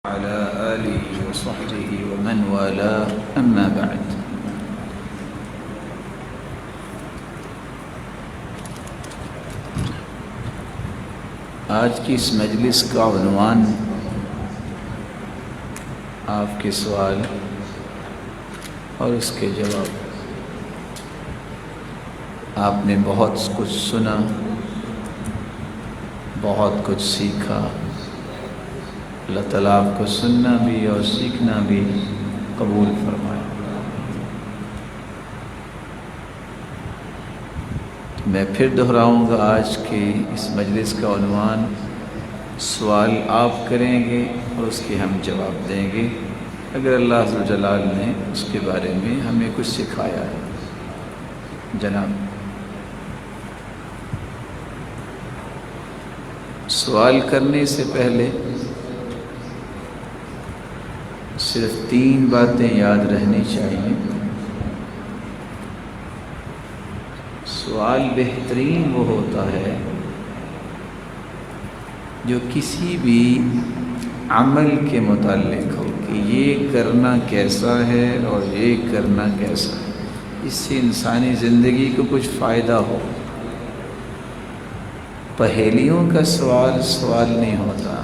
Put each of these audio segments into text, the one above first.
على آله وصحبه ومن والاه أما بعد آج کی اس مجلس کا عنوان آپ کے سوال اور اس کے جواب۔ آپ نے بہت کچھ سنا، بہت کچھ سیکھا۔ اللہ تعالیٰ آپ کو سننا بھی اور سیکھنا بھی قبول فرمائے۔ میں پھر دہراؤں گا، آج کی اس مجلس کا عنوان سوال آپ کریں گے اور اس کے ہم جواب دیں گے، اگر اللہ عز و جلال نے اس کے بارے میں ہمیں کچھ سکھایا ہے۔ جناب، سوال کرنے سے پہلے صرف 3 باتیں یاد رہنی چاہیے۔ سوال بہترین وہ ہوتا ہے جو کسی بھی عمل کے متعلق ہو کہ یہ کرنا کیسا ہے اور یہ کرنا کیسا ہے، اس سے انسانی زندگی کو کچھ فائدہ ہو۔ پہیلیوں کا سوال نہیں ہوتا،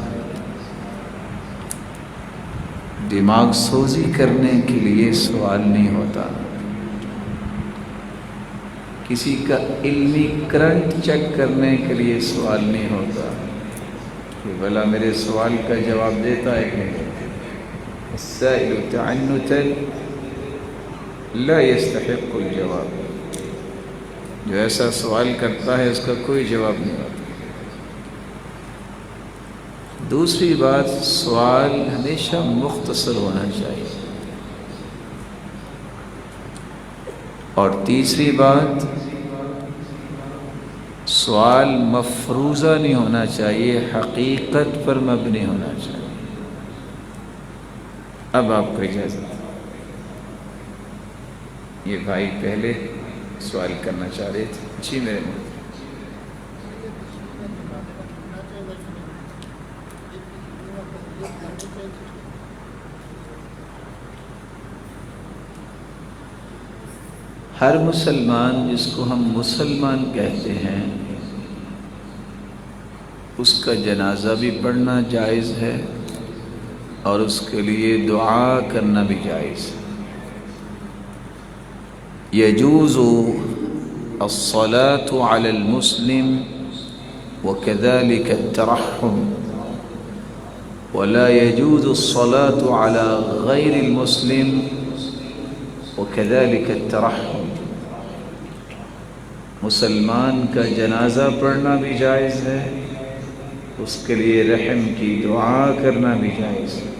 دماغ سوزی کرنے کے لیے سوال نہیں ہوتا، کسی کا علمی کرنٹ چیک کرنے کے لیے سوال نہیں ہوتا کہ بھلا میرے سوال کا جواب دیتا ہے کہ نہیں۔ السائل تعنتا لا يستحق الجواب، جو ایسا سوال کرتا ہے اس کا کوئی جواب نہیں ہوتا۔ دوسری بات، سوال ہمیشہ مختصر ہونا چاہیے، اور تیسری بات، سوال مفروضہ نہیں ہونا چاہیے، حقیقت پر مبنی ہونا چاہیے۔ اب آپ کو اجازت۔ یہ بھائی پہلے سوال کرنا چاہ رہے تھے۔ جی میرے ملک، ہر مسلمان جس کو ہم مسلمان کہتے ہیں اس کا جنازہ بھی پڑھنا جائز ہے اور اس کے لیے دعا کرنا بھی جائز ہے۔ يجوز الصلاة على المسلم وكذلك الترحم، ولا يجوز الصلاة على غير المسلم وكذلك الترحم۔ مسلمان کا جنازہ پڑھنا بھی جائز ہے، اس کے لیے رحم کی دعا کرنا بھی جائز ہے۔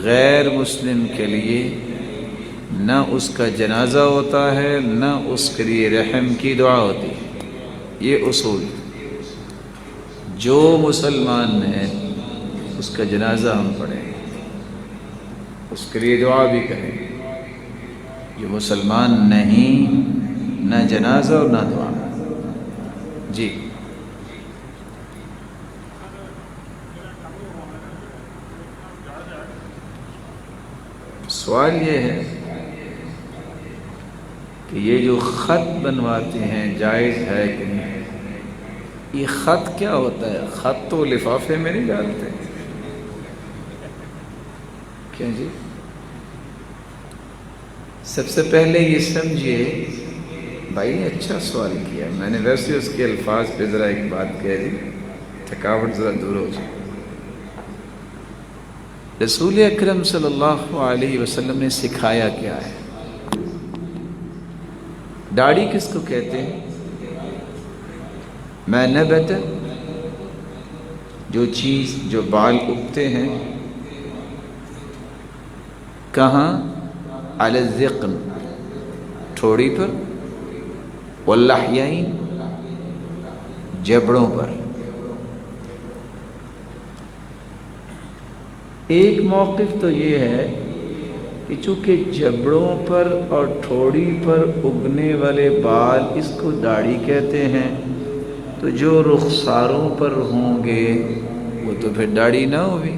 غیر مسلم کے لیے نہ اس کا جنازہ ہوتا ہے نہ اس کے لیے رحم کی دعا ہوتی ہے۔ یہ اصول، جو مسلمان ہے اس کا جنازہ ہم پڑھیں، اس کے لیے دعا بھی کریں۔ جو مسلمان نہیں، نہ جنازہ اور نہ دعا۔ جی سوال یہ ہے کہ یہ جو خط بنواتے ہیں جائز ہے کہ نہیں؟ یہ خط کیا ہوتا ہے؟ خط تو لفافے میں نہیں ڈالتے کیا جی؟ سب سے پہلے یہ سمجھیے، بھائی نے اچھا سوال کیا، میں نے ویسے اس کے الفاظ پہ ذرا ایک بات کہہ دی، تھکاوٹ ذرا دور ہو جائے۔ رسول اکرم صلی اللہ علیہ وسلم نے سکھایا کیا ہے؟ داڑھی کس کو کہتے ہیں؟ ما نبت، جو چیز، جو بال اگتے ہیں کہاں؟ علی الذقن، ٹھوڑی پر، واللحیین، جبڑوں پر۔ ایک موقف تو یہ ہے کہ چونکہ جبڑوں پر اور ٹھوڑی پر اگنے والے بال اس کو داڑھی کہتے ہیں، تو جو رخساروں پر ہوں گے وہ تو پھر داڑھی نہ ہوگی۔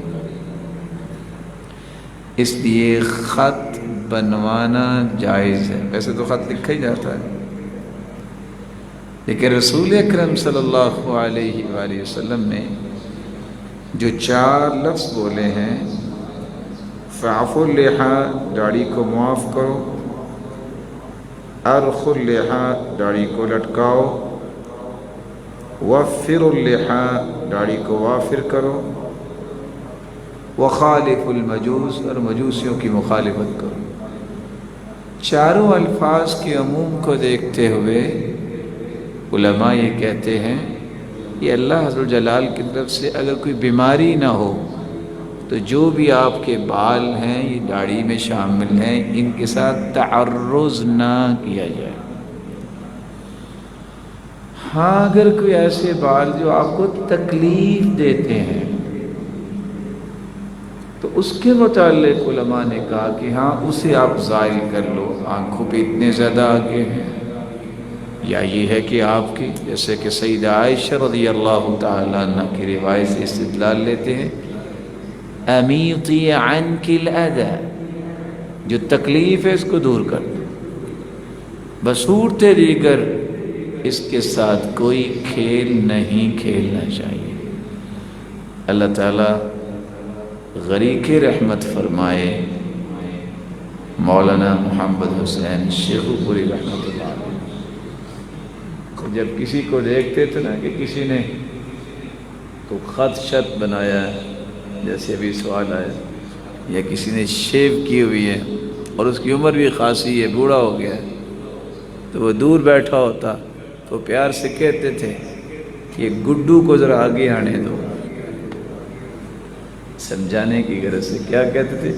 اس لیے خط بنوانا جائز ہے۔ ویسے تو خط لکھا ہی جاتا ہے، لیکن رسول اکرم صلی اللہ علیہ وآلہ وسلم نے جو 4 لفظ بولے ہیں، فَاعْفُوا اللِّحَىٰ داڑھی کو معاف کرو، ارخوا اللِّحَىٰ داڑھی کو لٹکاؤ، وَفِّرُوا اللِّحَىٰ داڑھی کو وافر کرو، وَخَالِفُوا الْمَجُوسَ اور مجوسیوں کی مخالفت کرو۔ چاروں الفاظ کے عموم کو دیکھتے ہوئے علماء یہ کہتے ہیں یہ اللہ حضر جلال کی طرف سے اگر کوئی بیماری نہ ہو تو جو بھی آپ کے بال ہیں یہ داڑھی میں شامل ہیں، ان کے ساتھ تعرض نہ کیا جائے۔ ہاں اگر کوئی ایسے بال جو آپ کو تکلیف دیتے ہیں تو اس کے متعلق علماء نے کہا کہ ہاں اسے آپ زائل کر لو، آنکھوں پہ اتنے زیادہ آگے ہیں، یا یہ ہے کہ آپ کی جیسے کہ سیدہ عائشہ رضی اللہ تعالیٰ عنہ کی روایت سے استدلال لیتے ہیں، امیطی عنک الاذی، جو تکلیف ہے اس کو دور کر دو، بصورت دیگر اس کے ساتھ کوئی کھیل نہیں کھیلنا چاہیے۔ اللہ تعالیٰ غریق رحمت فرمائے مولانا محمد حسین شیخ پوری رحمت اللہ علیہ۔ جب کسی کو دیکھتے تھے نا کہ کسی نے تو خط شت بنایا ہے، جیسے ابھی سوال آیا، یا کسی نے شیو کی ہوئی ہے اور اس کی عمر بھی خاصی ہے، بوڑھا ہو گیا ہے، تو وہ دور بیٹھا ہوتا تو پیار سے کہتے تھے کہ گڈو کو ذرا آگے آنے دو، سمجھانے کی غرض سے کیا کہتے تھے،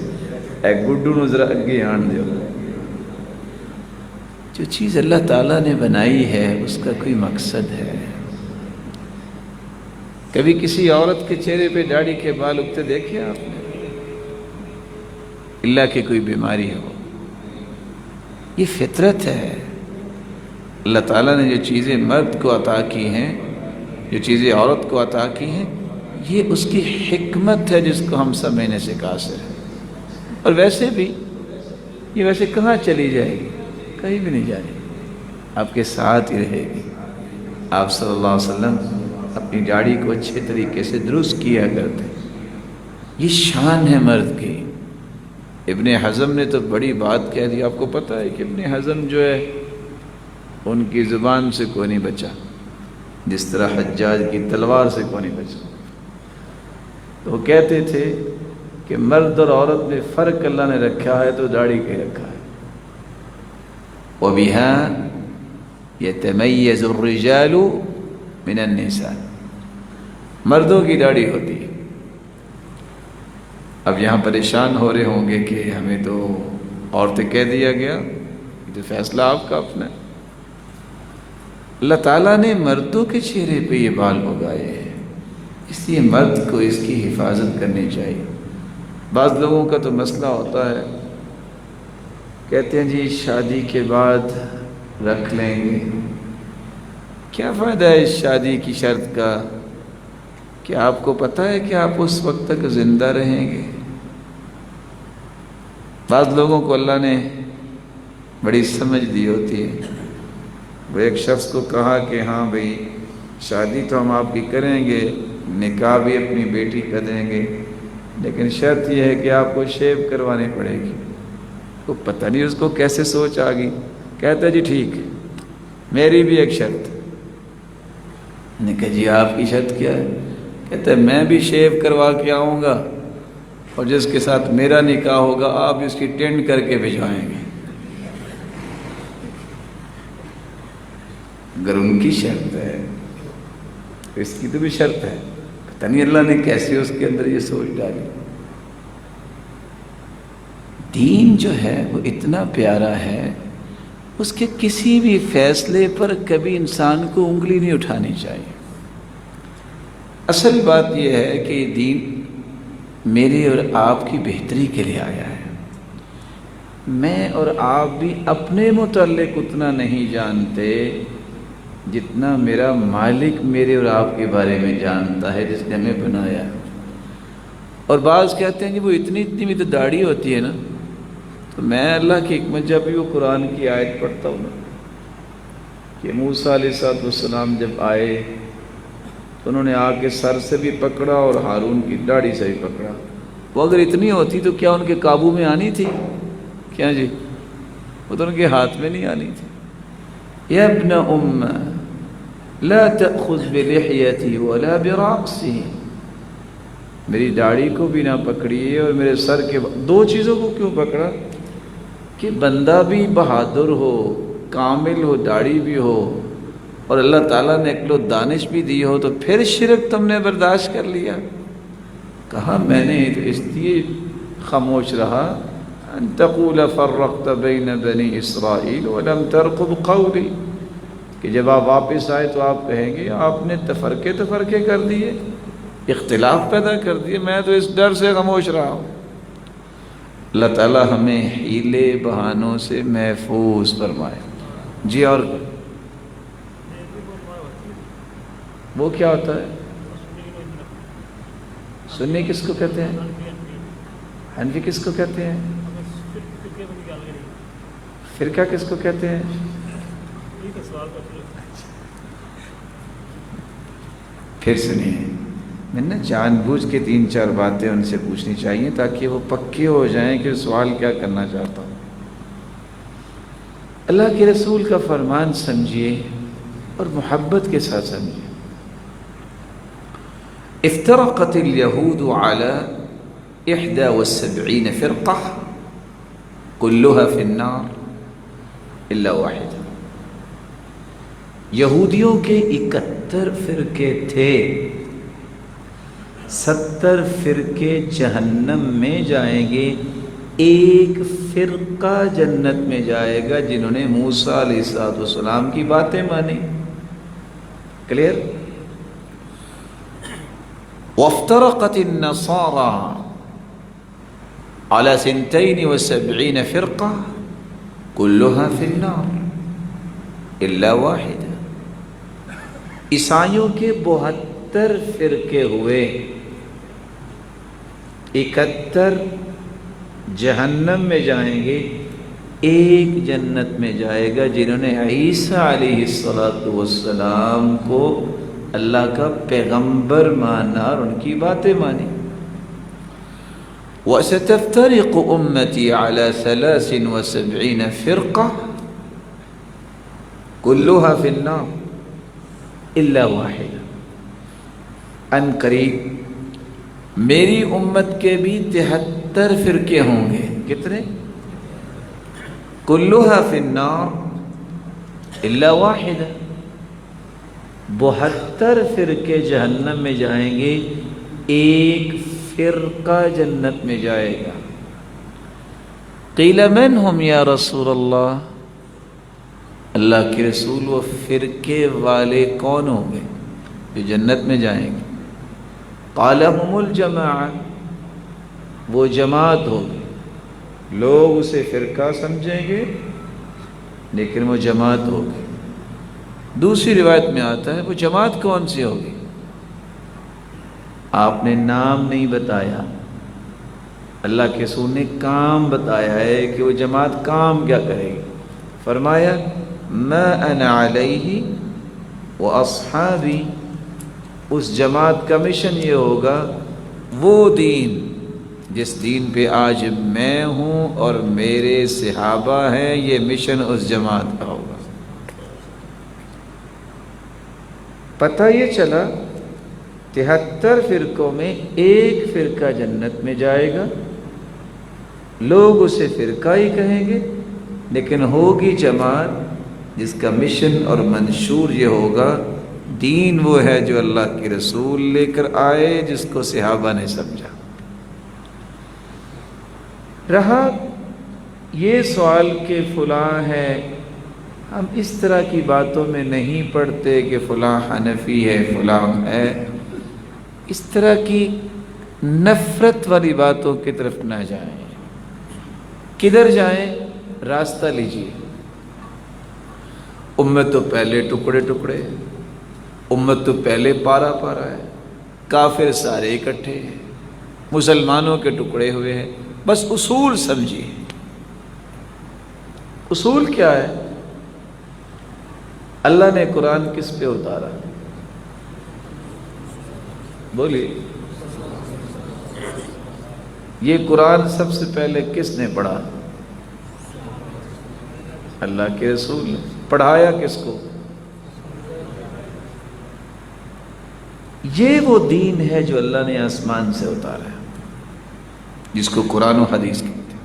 اے گڈو نو ذرا آگے آن دو۔ جو چیز اللہ تعالیٰ نے بنائی ہے اس کا کوئی مقصد ہے۔ کبھی کسی عورت کے چہرے پہ داڑھی کے بال اگتے دیکھے آپ نے؟ اللہ کی کوئی بیماری ہو، یہ فطرت ہے۔ اللہ تعالیٰ نے جو چیزیں مرد کو عطا کی ہیں، جو چیزیں عورت کو عطا کی ہیں، یہ اس کی حکمت ہے جس کو ہم سمجھنے سے قاصر ہیں۔ اور ویسے بھی یہ ویسے کہاں چلی جائے گی؟ کہیں بھی نہیں جائے گی، آپ کے ساتھ ہی رہے گی۔ آپ صلی اللہ علیہ وسلم اپنی داڑھی کو اچھے طریقے سے درست کیا کرتے، یہ شان ہے مرد کی۔ ابن حزم نے تو بڑی بات کہہ دی، آپ کو پتہ ہے کہ ابن حزم جو ہے ان کی زبان سے کوئی نہیں بچا، جس طرح حجاج کی تلوار سے کوئی نہیں بچا۔ تو وہ کہتے تھے کہ مرد اور عورت میں فرق اللہ نے رکھا ہے تو داڑھی کے رکھا ہے۔ وَبِهَا يَتَمَيَّزُ الرِّجَالُ مِنَ النِّسَاءِ، مردوں کی داڑھی ہوتی ہے۔ اب یہاں پریشان ہو رہے ہوں گے کہ ہمیں تو عورتیں کہہ دیا گیا، یہ تو فیصلہ آپ کا اپنا ہے۔ اللہ تعالیٰ نے مردوں کے چہرے پہ یہ بال اگائے ہیں، اس لیے مرد کو اس کی حفاظت کرنی چاہیے۔ بعض لوگوں کا تو مسئلہ ہوتا ہے، کہتے ہیں جی شادی کے بعد رکھ لیں گے۔ کیا فائدہ ہے اس شادی کی شرط کا؟ کیا آپ کو پتہ ہے کہ آپ اس وقت تک زندہ رہیں گے؟ بعض لوگوں کو اللہ نے بڑی سمجھ دی ہوتی ہے۔ وہ ایک شخص کو کہا کہ ہاں بھئی شادی تو ہم آپ کی کریں گے، نکاح بھی اپنی بیٹی کا دیں گے، لیکن شرط یہ ہے کہ آپ کو شیو کروانی پڑے گی۔ تو پتہ نہیں اس کو کیسے سوچ آ گئی، کہتا ہے جی ٹھیک ہے، میری بھی ایک شرط۔ نے کہا جی آپ کی شرط کیا ہے؟ کہتا ہے میں بھی شیو کروا کے آؤں گا اور جس کے ساتھ میرا نکاح ہوگا آپ اس کی ٹینڈ کر کے بھجوائیں گے۔ اگر ان کی شرط ہے تو اس کی تو بھی شرط ہے، پتہ نہیں اللہ نے کیسے اس کے اندر یہ سوچ ڈالی۔ دین جو ہے وہ اتنا پیارا ہے، اس کے کسی بھی فیصلے پر کبھی انسان کو انگلی نہیں اٹھانی چاہیے۔ اصل بات یہ ہے کہ یہ دین میرے اور آپ کی بہتری کے لیے آیا ہے۔ میں اور آپ بھی اپنے متعلق اتنا نہیں جانتے جتنا میرا مالک میرے اور آپ کے بارے میں جانتا ہے، جس نے ہمیں بنایا۔ اور بعض کہتے ہیں کہ وہ اتنی اتنی بھی تو داڑھی ہوتی ہے نا، تو میں اللہ کی حکمت جب بھی وہ قرآن کی آیت پڑھتا ہوں نا کہ موسیٰ علیہ السلام جب آئے تو انہوں نے آ کے سر سے بھی پکڑا اور ہارون کی داڑھی سے بھی پکڑا، وہ اگر اتنی ہوتی تو کیا ان کے قابو میں آنی تھی؟ کیا جی، وہ تو ان کے ہاتھ میں نہیں آنی تھی۔ یا ابن ام لا تأخذ بلحیتی ولا برأسی، میری داڑھی کو بھی نہ پکڑیے اور میرے سر کے دو چیزوں کو کیوں پکڑا؟ کہ بندہ بھی بہادر ہو، کامل ہو، داڑھی بھی ہو، اور اللہ تعالیٰ نے عقل و دانش بھی دی ہو، تو پھر شرک تم نے برداشت کر لیا؟ کہا میں نے تو اس لیے خاموش رہا ان تقول فرقت بین بنی اسرائیل ولم ترقب قولی، کہ جب آپ واپس آئے تو آپ کہیں گے آپ نے تفرقے کر دیے، اختلاف پیدا کر دیے، میں تو اس ڈر سے خاموش رہا ہوں۔ اللہ تعالیٰ ہمیں حیلے بہانوں سے محفوظ فرمائے۔ جی، اور وہ کیا ہوتا ہے؟ سنی کس کو کہتے ہیں؟ حنفی کس کو کہتے ہیں؟ فرقہ کس کو کہتے ہیں؟ پھر سنیے، میں نے جان بوجھ کے 3-4 باتیں ان سے پوچھنی چاہیے تاکہ وہ پکے ہو جائیں کہ سوال کیا کرنا چاہتا ہوں۔ اللہ کے رسول کا فرمان سمجھیے اور محبت کے ساتھ سمجھیے۔ افترقت اليهود على 71 فرقة كلها في النار الا واحدة، یہودیوں کے 71 فرقے تھے، 70 فرقے جہنم میں جائیں گے، ایک فرقہ جنت میں جائے گا جنہوں نے موسیٰ علیہ السلام کی باتیں مانی۔ کلیئر؟ وافترقت النصارى على 72 فرقة كلها في النار الا واحدة، عیسائیوں کے 72 فرقے ہوئے، 71 جہنم میں جائیں گے، ایک جنت میں جائے گا جنہوں نے عیسیٰ علیہ السلام کو اللہ کا پیغمبر مانا اور ان کی باتیں مانی۔ وَسَتَفْتَرِقُ أُمَّتِي عَلَى 73 فِرْقَةٍ كُلُّهَا فِي النَّارِ إِلَّا وَاحِدَةً، ان قریب میری امت کے بھی 73 فرقے ہوں گے۔ کتنے؟ كُلُّهَا فِي النَّارِ إِلَّا وَاحِدَةً، 72 فرقے جہنم میں جائیں گے، ایک فرقہ جنت میں جائے گا۔ قیل من ہم یا رسول اللہ، اللہ کے رسول وہ فرقے والے کون ہوں گے جو جنت میں جائیں گے؟ قال هم الجماعہ، وہ جماعت ہوگی، لوگ اسے فرقہ سمجھیں گے لیکن وہ جماعت ہوگی۔ دوسری روایت میں آتا ہے وہ جماعت کون سی ہوگی؟ آپ نے نام نہیں بتایا، اللہ کے رسول نے کام بتایا ہے کہ وہ جماعت کام کیا کرے گی۔ فرمایا ما انا علیہ واصحابی، اس جماعت کا مشن یہ ہوگا وہ دین جس دین پہ آج میں ہوں اور میرے صحابہ ہیں، یہ مشن اس جماعت کا ہوگا۔ پتہ یہ چلا 73 فرقوں میں ایک فرقہ جنت میں جائے گا، لوگ اسے فرقہ ہی کہیں گے لیکن ہوگی جماعت جس کا مشن اور منشور یہ ہوگا دین وہ ہے جو اللہ کے رسول لے کر آئے، جس کو صحابہ نے سمجھا۔ رہا یہ سوال کہ فلاں ہے، ہم اس طرح کی باتوں میں نہیں پڑھتے کہ فلاں حنفی ہے فلاں ہے، اس طرح کی نفرت والی باتوں کی طرف نہ جائیں۔ کدھر جائیں؟ راستہ لیجیے۔ امت تو پہلے ٹکڑے ٹکڑے، امت تو پہلے پارا پارا ہے، کافر سارے اکٹھے ہیں، مسلمانوں کے ٹکڑے ہوئے ہیں. بس اصول سمجھیے. اصول کیا ہے؟ اللہ نے قرآن کس پہ اتارا؟ بولیے. یہ قرآن سب سے پہلے کس نے پڑھا؟ اللہ کے رسول نے. پڑھایا کس کو؟ یہ وہ دین ہے جو اللہ نے آسمان سے اتارا ہے، جس کو قرآن و حدیث کہتے ہیں.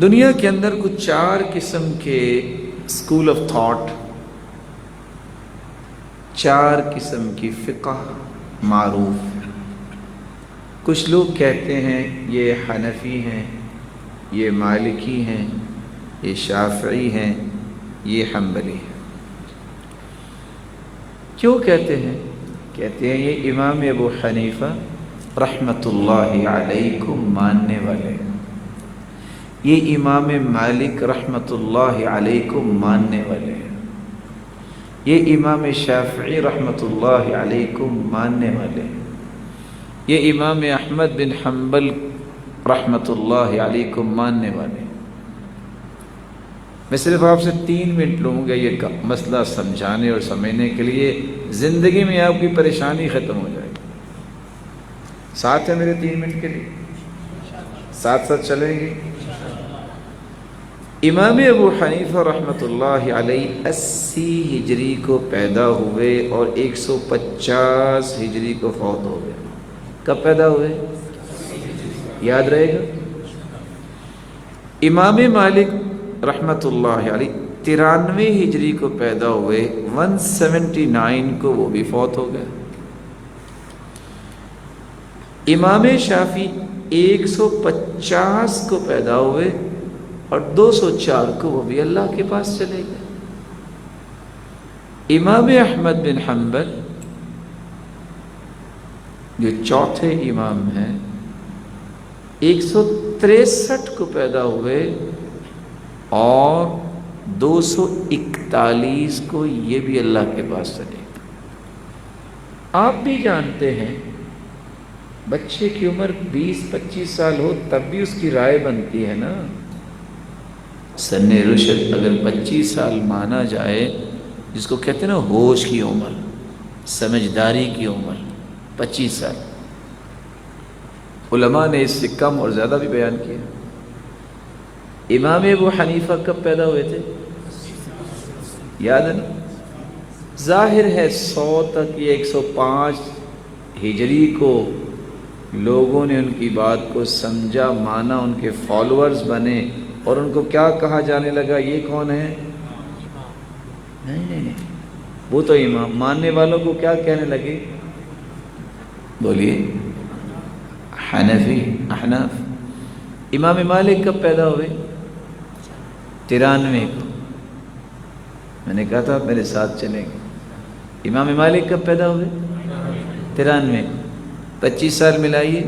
دنیا کے اندر کچھ 4 قسم کے اسکول آف تھاٹ، 4 قسم کی فقہ معروف ہے. کچھ لوگ کہتے ہیں یہ حنفی ہیں، یہ مالکی ہیں، یہ شافعی ہیں، یہ حنبلی ہیں. کیوں کہتے ہیں؟ کہتے ہیں یہ امام ابو حنیفہ رحمۃ اللہ علیہ کو ماننے والے ہیں، یہ امام مالک رحمۃ اللہ علیہ کو ماننے والے ہیں، یہ امام شافعی رحمۃ اللہ علیہ کو ماننے والے ہیں، یہ امام احمد بن حنبل رحمۃ اللہ علیہ کو ماننے والے ہیں. میں صرف آپ سے 3 منٹ لوں گا یہ مسئلہ سمجھانے اور سمجھنے کے لیے. زندگی میں آپ کی پریشانی ختم ہو جائے گی. ساتھ ہے میرے 3 منٹ کے لیے؟ ساتھ ساتھ چلیں گے. امام ابو حنیفہ رحمۃ اللہ علیہ 80 ہجری کو پیدا ہوئے اور 150 ہجری کو فوت ہو گئے. کب پیدا ہوئے؟ یاد رہے گا. امام مالک رحمۃ اللہ علیہ 93 ہجری کو پیدا ہوئے، 179 کو وہ بھی فوت ہو گئے. امام شافعی 150 کو پیدا ہوئے اور 204 کو وہ بھی اللہ کے پاس چلے گئے. امام احمد بن حنبل جو چوتھے امام ہیں 163 کو پیدا ہوئے اور 241 کو یہ بھی اللہ کے پاس چلے گئے. آپ بھی جانتے ہیں بچے کی عمر 20-25 سال ہو تب بھی اس کی رائے بنتی ہے نا. سن رشد اگر 25 سال مانا جائے، جس کو کہتے ہیں نا ہوش کی عمر، سمجھداری کی عمر 25 سال. علماء نے اس سے کم اور زیادہ بھی بیان کیا. امام ابو حنیفہ کب پیدا ہوئے تھے؟ یاد ہے نا؟ ظاہر ہے 100 تک یا 105 ہجری کو لوگوں نے ان کی بات کو سمجھا، مانا، ان کے فالوورز بنے اور ان کو کیا کہا جانے لگا؟ یہ کون ہے؟ نہیں، وہ تو امام. ماننے والوں کو کیا کہنے لگے؟ بولیے. حنفی، احناف. امام مالک کب پیدا ہوئے؟ 93 کو. میں نے کہا تھا آپ میرے ساتھ چلیں گے. امام مالک کب پیدا ہوئے؟ 93 کو. 25 سال ملائیے.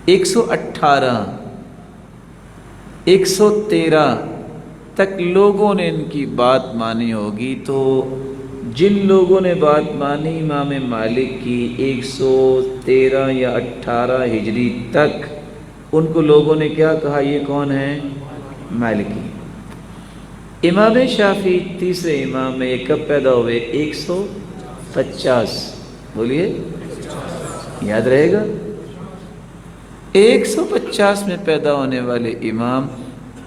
118 113 تک لوگوں نے ان کی بات مانی ہوگی. تو جن لوگوں نے بات مانی امام مالک کی 113 یا 18 ہجری تک، ان کو لوگوں نے کیا کہا؟ یہ کون ہے؟ مالکی. امام شافعی تیسرے امام میں یہ کب پیدا ہوئے؟ 150. بولیے، یاد رہے گا. 150 میں پیدا ہونے والے امام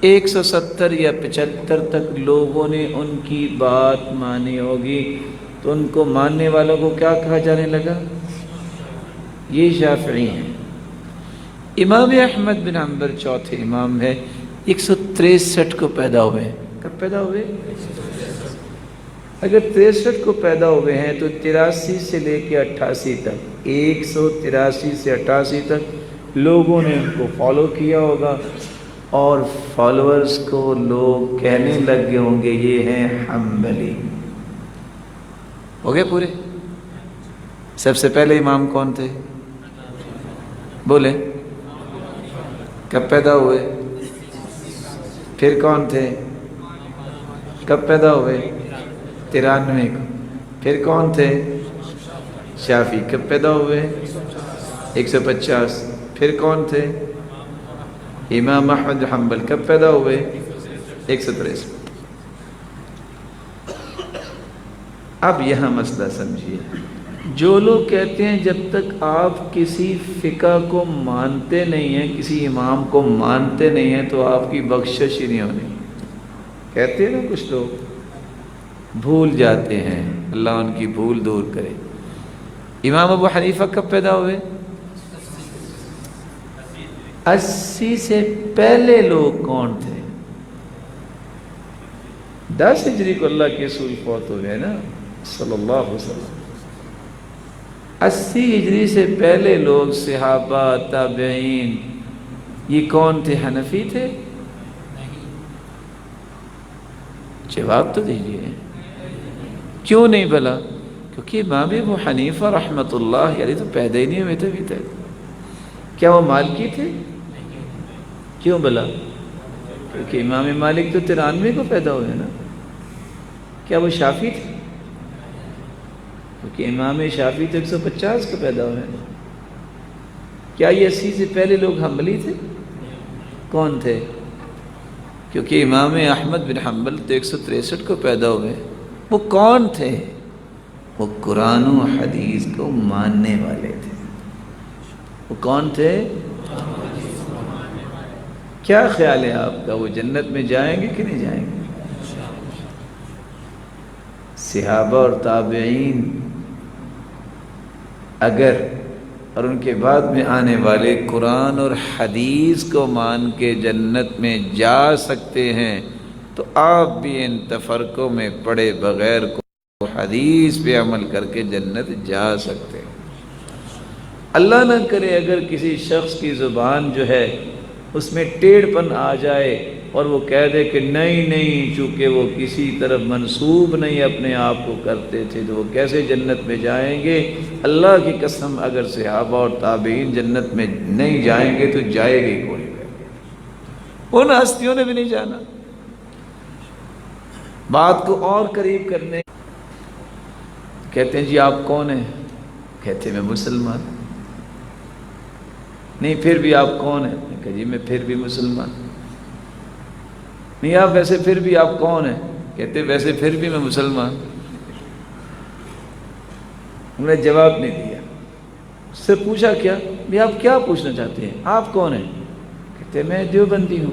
170 یا 75 تک لوگوں نے ان کی بات مانی ہوگی. تو ان کو ماننے والوں کو کیا کہا جانے لگا؟ یہ شافعی ہیں. امام احمد بن حنبل چوتھے امام ہے، 163 کو پیدا ہوئے. کب پیدا ہوئے؟ اگر 63 کو پیدا ہوئے ہیں تو 83 سے لے کے 88 تک، 183 سے 88 تک لوگوں نے ان کو فالو کیا ہوگا اور فالوورز کو لوگ کہنے لگے ہوں گے یہ ہیں حنبلی. ہو گئے پورے؟ سب سے پہلے امام کون تھے؟ بولے. کب پیدا ہوئے؟ پھر کون تھے؟ کب پیدا ہوئے؟ 93 کو. پھر کون تھے؟ شافعی کب پیدا ہوئے؟ 150۔ پھر کون تھے؟ امام احمد بن حنبل کب پیدا ہوئے؟ 163۔ اب یہاں مسئلہ سمجھیے، جو لوگ کہتے ہیں جب تک آپ کسی فقہ کو مانتے نہیں ہیں، کسی امام کو مانتے نہیں ہیں، تو آپ کی بخشش ہی نہیں ہونی، کہتے ہیں نا کچھ لوگ، بھول جاتے ہیں، اللہ ان کی بھول دور کرے۔ امام ابو حنیفہ کب پیدا ہوئے؟ 80 سے پہلے لوگ کون تھے؟ 10 ہجری کو اللہ کے رسول فوت ہوئے نا صلی اللہ علیہ وسلم۔ 80 ہجری سے پہلے لوگ صحابہ، تابعین، یہ کون تھے؟ حنفی تھے؟ جواب تو دیجیے، کیوں نہیں بھلا؟ کیونکہ امام ابو حنیفہ رحمۃ اللہ علیہ تو پیدا ہی نہیں ہوئے تھے ابھی تک۔ کیا وہ مالکی تھے؟ کیوں بھلا؟ کیونکہ امام مالک تو 93 کو پیدا ہوئے نا۔ کیا وہ شافعی تھے؟ کیونکہ امام شافعی تو 150 کو پیدا ہوئے نا۔ کیا یہ 80 سے پہلے لوگ حنبلی تھے؟ کون تھے؟ کیونکہ امام احمد بن حنبل تو 163 کو پیدا ہوئے۔ وہ کون تھے؟ وہ قرآن و حدیث کو ماننے والے تھے۔ وہ کون تھے؟ کیا خیال ہے آپ کا، وہ جنت میں جائیں گے کہ نہیں جائیں گے؟ صحابہ اور تابعین اگر اور ان کے بعد میں آنے والے قرآن اور حدیث کو مان کے جنت میں جا سکتے ہیں، تو آپ بھی ان تفرقوں میں پڑے بغیر کو حدیث پہ عمل کر کے جنت جا سکتے ہیں۔ اللہ نہ کرے اگر کسی شخص کی زبان جو ہے اس میں ٹیڑھ پن آ جائے اور وہ کہہ دے کہ نہیں چونکہ وہ کسی طرف منسوب نہیں اپنے آپ کو کرتے تھے تو وہ کیسے جنت میں جائیں گے؟ اللہ کی قسم اگر صحابہ اور تابعین جنت میں نہیں جائیں گے تو جائے گی کوئی، ان ہستیوں نے بھی نہیں جانا۔ بات کو اور قریب کرنے کہتے ہیں جی آپ کون ہیں؟ کہتے ہیں میں مسلمان۔ نہیں پھر بھی آپ کون ہیں؟ کہ جی میں پھر بھی مسلمان۔ نہیں آپ ویسے پھر بھی آپ کون ہیں؟ کہتے ویسے پھر بھی میں مسلمان۔ انہوں نے جواب نہیں دیا۔ اس سے پوچھا کیا؟ بھی آپ کیا پوچھنا چاہتے ہیں؟ آپ کون ہیں؟ کہتے میں دیوبندی ہوں۔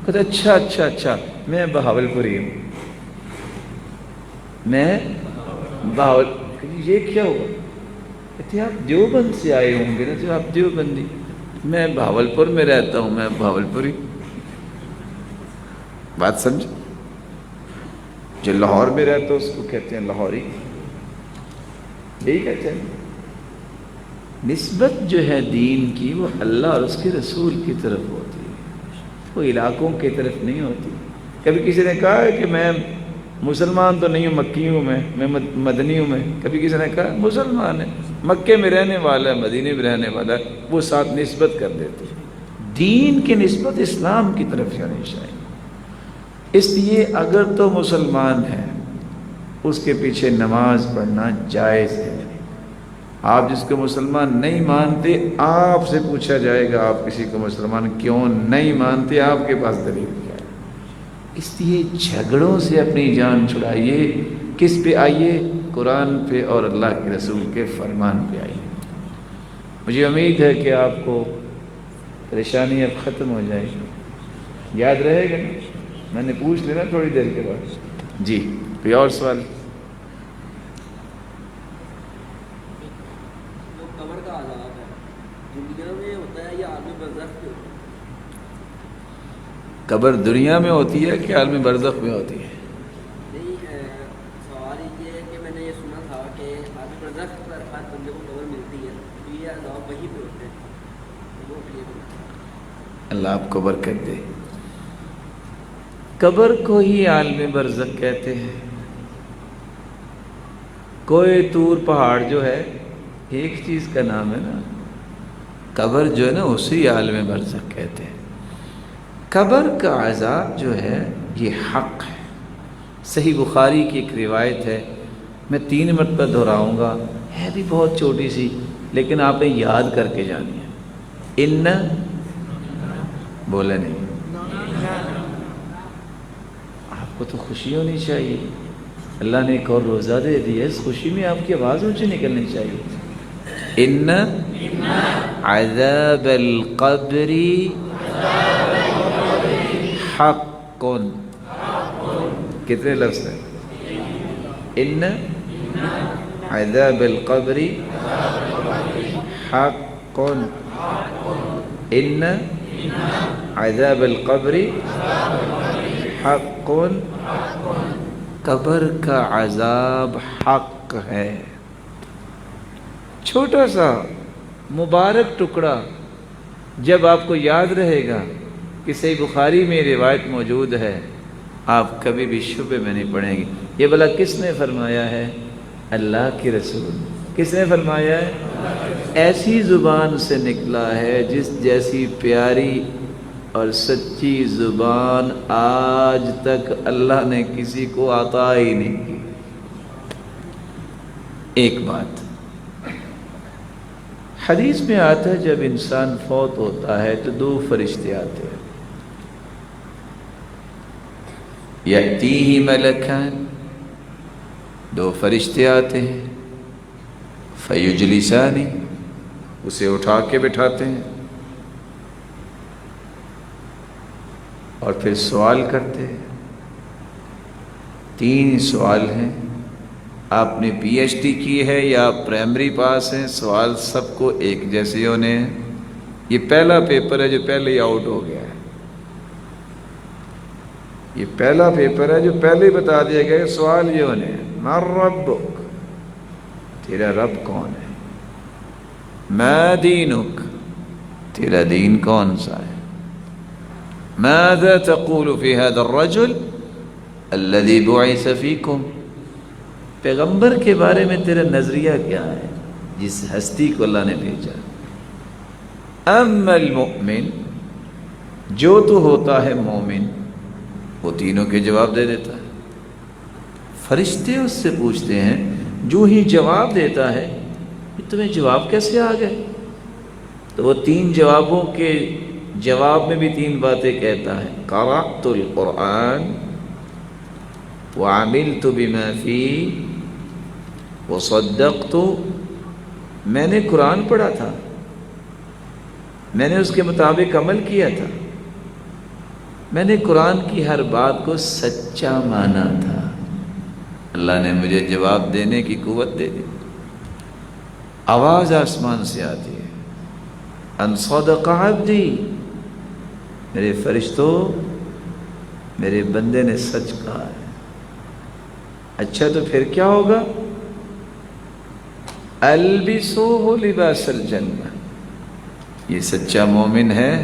کہتے اچھا میں بہاولپوری ہوں۔ میں یہ کیا ہوا؟ کہتے آپ دیوبند سے آئے ہوں گے نا، تو آپ دیوبندی۔ میں بہاولپور میں رہتا ہوں، میں بہاولپوری۔ بات سمجھ؟ جو لاہور میں رہتا ہے اس کو کہتے ہیں لاہوری، یہی کہتے ہیں۔ نسبت جو ہے دین کی وہ اللہ اور اس کے رسول کی طرف ہوتی ہے، وہ علاقوں کی طرف نہیں ہوتی۔ کبھی کسی نے کہا ہے کہ میں مسلمان تو نہیں ہوں، مکی ہوں، میں مدنی ہوں۔ میں کبھی کسی نے کہا مسلمان ہے، مکے میں رہنے والا ہے، مدینے میں رہنے والا ہے، وہ ساتھ نسبت کر دیتے۔ دین کی نسبت اسلام کی طرف ہونی چاہیے۔ اس لیے اگر تو مسلمان ہے اس کے پیچھے نماز پڑھنا جائز ہے۔ آپ جس کو مسلمان نہیں مانتے آپ سے پوچھا جائے گا آپ کسی کو مسلمان کیوں نہیں مانتے، آپ کے پاس دلیل کیا ہے؟ اس لیے جھگڑوں سے اپنی جان چھڑائیے۔ کس پہ آئیے؟ قرآن پہ اور اللہ کے رسول کے فرمان پہ آئیے۔ مجھے امید ہے کہ آپ کو پریشانی اب ختم ہو جائے گی، یاد رہے گا نا؟ میں نے پوچھ لینا تھوڑی دیر کے بعد۔ جی کوئی اور سوال؟ قبر کا عذاب ہے دنیا میں ہوتا ہے یا عالم برزخ میں؟ قبر دنیا میں ہوتی ہے کہ عالم برزخ میں ہوتی ہے؟ نہیں، سوال یہ ہے کہ میں نے یہ سنا تھا کہ عالم برزخ پر ہر بندے کو قبر ملتی ہے، تو یہ عذاب وہیں پہ ہوتے ہیں۔ اللہ آپ کو برکت دے۔ قبر کو ہی عالم برزخ کہتے ہیں۔ کوہ طور پہاڑ جو ہے ایک چیز کا نام ہے نا، قبر جو ہے نا اسی عالم برزخ کہتے ہیں۔ قبر کا عذاب جو ہے یہ حق ہے۔ صحیح بخاری کی ایک روایت ہے، میں 3 مرتبہ دہراؤں گا، ہے بھی بہت چھوٹی سی، لیکن آپ نے یاد کر کے جانی ہے. ان بولے نہیں، آپ کو تو خوشی ہونی چاہیے. اللہ نے ایک اور روزہ دے دیا، اس خوشی میں آپ کی آواز اونچی نکلنی چاہیے. ان عذاب القبر حق. کتنے لفظ ہیں؟ ان عذاب القبر حق. ان عذاب القبر حق. قبر کا عذاب حق ہے. چھوٹا سا مبارک ٹکڑا جب آپ کو یاد رہے گا کہ صحیح بخاری میں روایت موجود ہے، آپ کبھی بھی شبے میں نہیں پڑیں گے. یہ بھلا کس نے فرمایا ہے؟ اللہ کی رسول. کس نے فرمایا ہے؟ ایسی زبان سے نکلا ہے جس جیسی پیاری اور سچی زبان آج تک اللہ نے کسی کو عطا ہی نہیں کی. ایک بات حدیث میں آتا ہے، جب انسان فوت ہوتا ہے تو 2 فرشتے آتے ہیں. یأتیہ ملکان، 2 فرشتے آتے ہیں. فیجلسانی، اسے اٹھا کے بٹھاتے ہیں اور پھر سوال کرتے ہیں. 3 سوال ہیں. آپ نے پی ایچ ڈی کی ہے یا پرائمری پاس ہیں، سوال سب کو ایک جیسے ہونے ہیں. یہ پہلا پیپر ہے جو پہلے ہی آؤٹ ہو گیا ہے. یہ پہلا پیپر ہے جو پہلے ہی بتا دیا گیا کہ سوال یہ ہونے ہیں. ما ربک، تیرا رب کون ہے؟ ما دینک، تیرا دین کون سا ہے؟ ماذا تقول في هذا الرجل الذي بعث فيكم، پیغمبر کے بارے میں تیرا نظریہ کیا ہے جس ہستی کو اللہ نے بھیجا؟ اما المؤمن، جو تو ہوتا ہے مومن، وہ تینوں کے جواب دے دیتا ہے. فرشتے اس سے پوچھتے ہیں، جو ہی جواب دیتا ہے، تمہیں جواب کیسے آ گئے؟ تو وہ 3 جوابوں کے جواب میں بھی 3 باتیں کہتا ہے. قرأت القرآن وعملت بما فيه وصدقت، میں نے قرآن پڑھا تھا، میں نے اس کے مطابق عمل کیا تھا، میں نے قرآن کی ہر بات کو سچا مانا تھا. اللہ نے مجھے جواب دینے کی قوت دے دی. آواز آسمان سے آتی ہے، ان صدق عبدی، میرے فرشتوں، میرے بندے نے سچ کہا ہے. اچھا تو پھر کیا ہوگا؟ البسوہ لباس الجنہ، یہ سچا مومن ہے،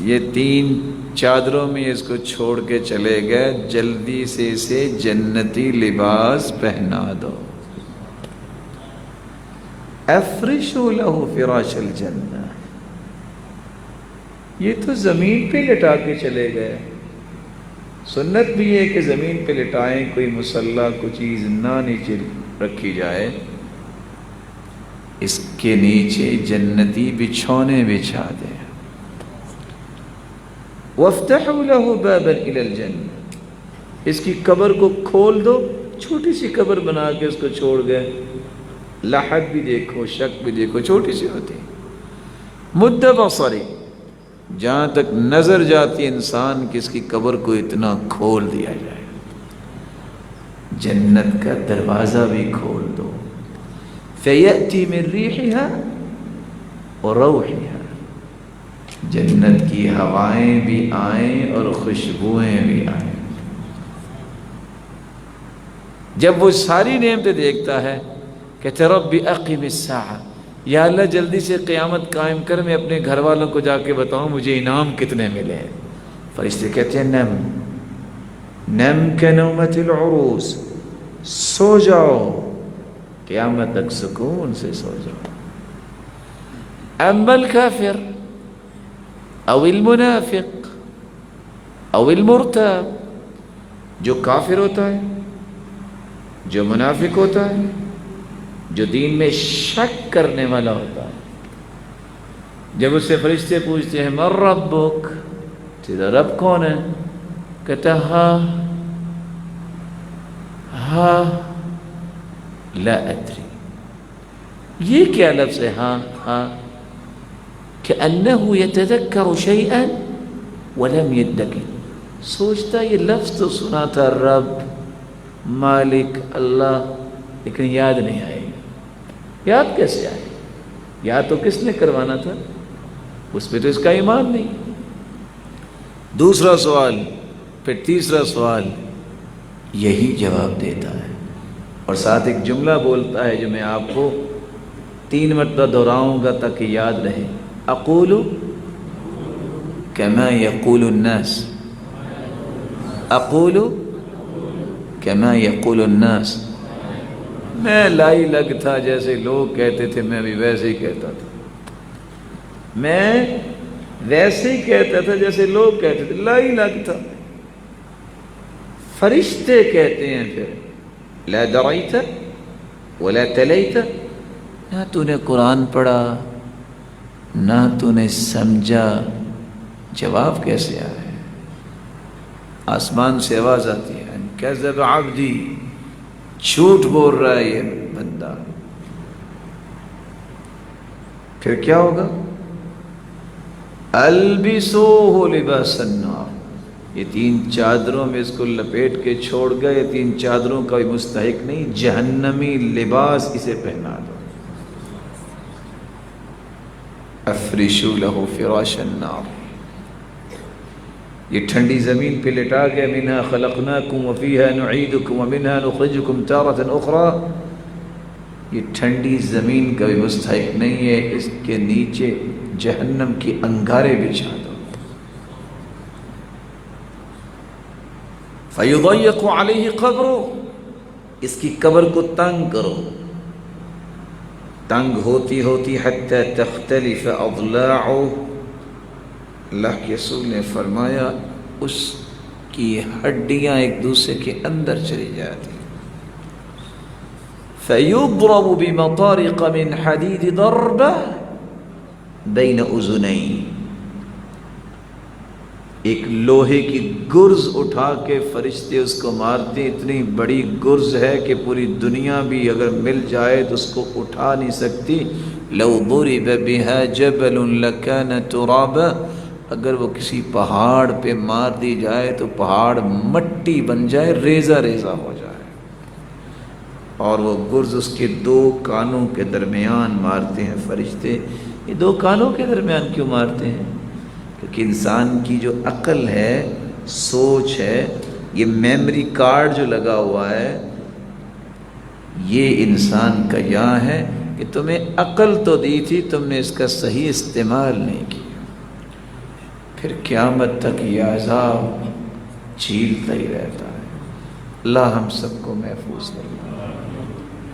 یہ 3 چادروں میں اس کو چھوڑ کے چلے گئے، جلدی سے اسے جنتی لباس پہنا دو. افرشوا لہ فراش الجنہ، یہ تو زمین پہ لٹا کے چلے گئے. سنت بھی ہے کہ زمین پہ لٹائیں، کوئی مصلی کوئی چیز نہ نیچے رکھی جائے، اس کے نیچے جنتی بچھونے بچھا دیں. وَافْتَحُوا لَهُ بَابًا إِلَى الْجَنَّةِ، اس کی قبر کو کھول دو. چھوٹی سی قبر بنا کے اس کو چھوڑ گئے. لحد بھی دیکھو، شک بھی دیکھو، چھوٹی سی ہوتی. مد بصری، جہاں تک نظر جاتی انسان کی، اس کی قبر کو اتنا کھول دیا جائے. جنت کا دروازہ بھی کھول دو. فَيَأْتِي مِن رِيحِهَا وَرَوْحِهَا، جنت کی ہوائیں بھی آئیں اور خوشبوئیں بھی آئیں. جب وہ ساری نعمتیں دیکھتا ہے، کہتے رب اقم الساعہ، یا اللہ جلدی سے قیامت قائم کر، میں اپنے گھر والوں کو جا کے بتاؤں مجھے انعام کتنے ملے. فرشتے کہتے ہیں نم نم کنومت العروس، سو جاؤ، قیامت تک سکون سے سو جاؤ. اما الکافر او المنافق او المرتاب، جو کافر ہوتا ہے، جو منافق ہوتا ہے، جو دین میں شک کرنے والا ہوتا ہے، جب اس سے فرشتے پوچھتے ہیں من ربک، تیرا رب کون ہے؟ کہتا ہاں لا ادری، یہ کیا لفظ ہے ہاں کأنه يتذكر شيئا ولم يدكر، سوچتا یہ لفظ تو سنا تھا رب مالک اللہ، لیکن یاد نہیں آئے گا۔ یاد کیسے آئے؟ یاد تو کس نے کروانا تھا؟ اس پہ تو اس کا ایمان نہیں۔ دوسرا سوال، پھر تیسرا سوال، یہی جواب دیتا ہے، اور ساتھ ایک جملہ بولتا ہے جو میں آپ کو 3 مرتبہ دہراؤں گا تاکہ یاد رہے۔ اقول كما يقول الناس، اقول كما يقول الناس، میں لائی لگ تھا جیسے لوگ کہتے تھے، میں بھی ویسے ہی کہتا تھا، میں ویسے ہی کہتا تھا جیسے لوگ کہتے تھے، لائی لگ تھا۔ فرشتے کہتے ہیں پھر لا دريت ولا تليت، نہ تو نے قرآن پڑھا نہ تو نے سمجھا، جواب کیسے آ رہا ہے؟ آسمان سے آواز آتی ہے کذب عبدی، جھوٹ بول رہا ہے یہ بندہ۔ پھر کیا ہوگا؟ البسوہ لباس النار، یہ 3 چادروں میں اس کو لپیٹ کے چھوڑ گئے، یہ 3 چادروں کا بھی مستحق نہیں، جہنمی لباس اسے پہنا دو۔ افرشوا لہ فراش النار، یہ ٹھنڈی زمین پہ لٹا گیا، منہا خلقناکم وفیہا نعیدکم ومنہا نخرجکم تارۃ اخری، یہ ٹھنڈی زمین کا بھی مستحق نہیں ہے، اس کے نیچے جہنم کی انگارے بچھا دو۔ فَيُضَيَّقُ عَلَيْهِ قَبْرُ، اس کی قبر کو تنگ کرو، تنگ ہوتی ہوتی حتی تختلف اضلاعه، اللہ کے رسول نے فرمایا اس کی ہڈیاں ایک دوسرے کے اندر چلی جاتی۔ فَيُضْرَبُ بِمَطَارِقَ مِنْ حَدِيدِ ضَرْبَةٍ بَيْنَ أُذُنَيْهِ، ایک لوہے کی گرز اٹھا کے فرشتے اس کو مارتے، اتنی بڑی گرز ہے کہ پوری دنیا بھی اگر مل جائے تو اس کو اٹھا نہیں سکتی۔ لو ضرب بها جبل لكان ترابا، اگر وہ کسی پہاڑ پہ مار دی جائے تو پہاڑ مٹی بن جائے، ریزہ ریزہ ہو جائے۔ اور وہ گرز اس کے 2 کانوں کے درمیان مارتے ہیں فرشتے۔ یہ 2 کانوں کے درمیان کیوں مارتے ہیں؟ کہ انسان کی جو عقل ہے، سوچ ہے، یہ میموری کارڈ جو لگا ہوا ہے، یہ انسان کا یہاں ہے کہ تمہیں عقل تو دی تھی، تم نے اس کا صحیح استعمال نہیں کیا۔ پھر قیامت تک یہ عذاب جھیلتا ہی رہتا ہے۔ اللہ ہم سب کو محفوظ کرے۔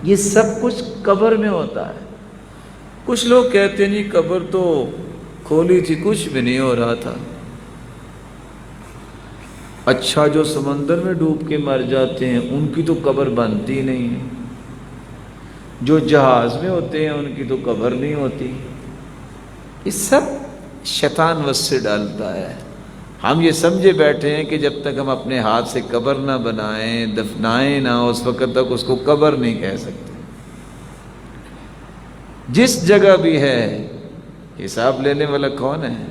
یہ سب کچھ قبر میں ہوتا ہے۔ کچھ لوگ کہتے نہیں قبر تو کھولی تھی، کچھ بھی نہیں ہو رہا تھا۔ اچھا، جو سمندر میں ڈوب کے مر جاتے ہیں ان کی تو قبر بنتی نہیں ہے، جو جہاز میں ہوتے ہیں ان کی تو قبر نہیں ہوتی۔ یہ سب شیطان وسوسے ڈالتا ہے۔ ہم یہ سمجھے بیٹھے ہیں کہ جب تک ہم اپنے ہاتھ سے قبر نہ بنائیں، دفنائیں نہ، اس وقت تک اس کو قبر نہیں کہہ سکتے۔ جس جگہ بھی ہے، حساب لینے والا کون ہے،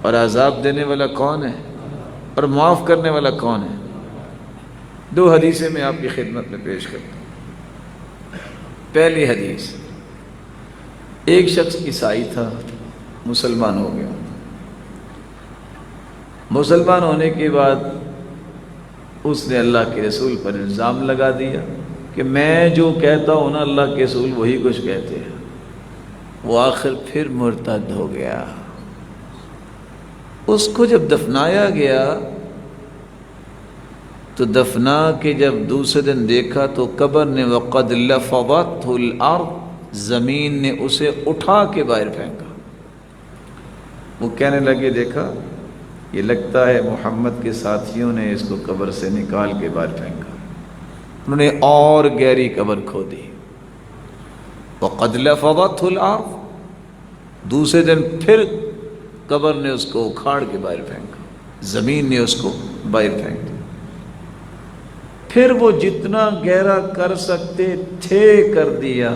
اور عذاب دینے والا کون ہے، اور معاف کرنے والا کون ہے؟ 2 حدیثیں میں آپ کی خدمت میں پیش کرتا ہوں۔ پہلی حدیث، ایک شخص عیسائی تھا، مسلمان ہو گیا۔ مسلمان ہونے کے بعد اس نے اللہ کے رسول پر الزام لگا دیا کہ میں جو کہتا ہوں نا اللہ کے رسول وہی کچھ کہتے ہیں۔ وہ آخر پھر مرتد ہو گیا۔ اس کو جب دفنایا گیا تو دفنا کے جب دوسرے دن دیکھا تو قبر نے وقد لفظته الارض، زمین نے اسے اٹھا کے باہر پھینکا۔ وہ کہنے لگے دیکھا یہ لگتا ہے محمد کے ساتھیوں نے اس کو قبر سے نکال کے باہر پھینکا۔ انہوں نے اور گہری قبر کھودی، وقد لفظته الارض، دوسرے دن پھر قبر نے اس کو اکھاڑ کے باہر پھینکا، زمین نے اس کو باہر پھینک دیا۔ پھر وہ جتنا گہرا کر سکتے تھے کر دیا،